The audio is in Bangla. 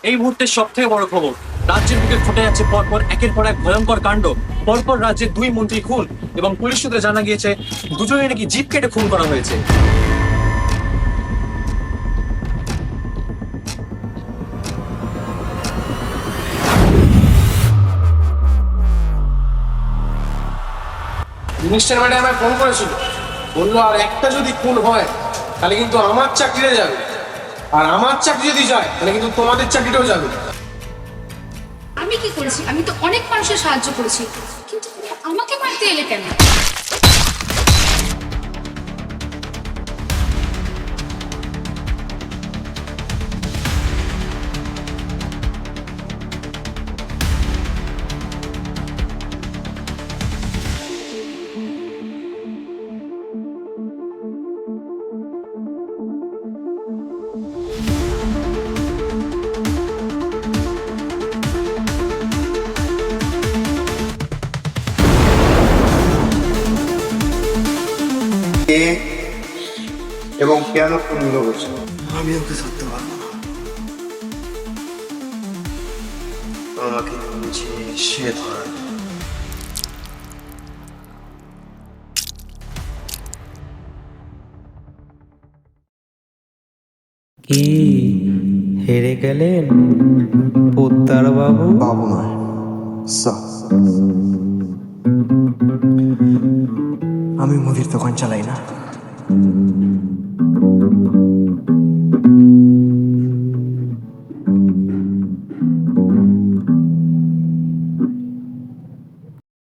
এই মুহূর্তের সব থেকে বড় খবর, রাজ্যের বুকে ঘটে যাচ্ছে পরপর একের পর এক ভয়ঙ্কর কাণ্ড। পরপর রাজ্যের দুই মন্ত্রী খুন এবং পুলিশ সূত্রে জানা গিয়েছে দুজনে নাকি জিপ কেটে খুন করা হয়েছে। মিনিস্টার ম্যাডাম আমায় ফোন করেছিল, বললো আর একটা যদি খুন হয় তাহলে কিন্তু আমার চাকরিটা যাবে, আর আমার চাকরি যদি যায় তাহলে কিন্তু তোমাদের চাকরিটাও যাবে। আমি কি করেছি? আমি তো অনেক মানুষের সাহায্য করেছি, কিন্তু তুমি আমাকে মারতে এলে কেন? কে এবং কেন খুনগুলো হচ্ছে? আমি ওকে ধরতে পারবো না। আমাকে বুঝে সে ধরা। কি হেরে গেলেন পোদ্দার বাবু? বাবু নয়, স্যার। আমি মুদির দোকান চালাই না।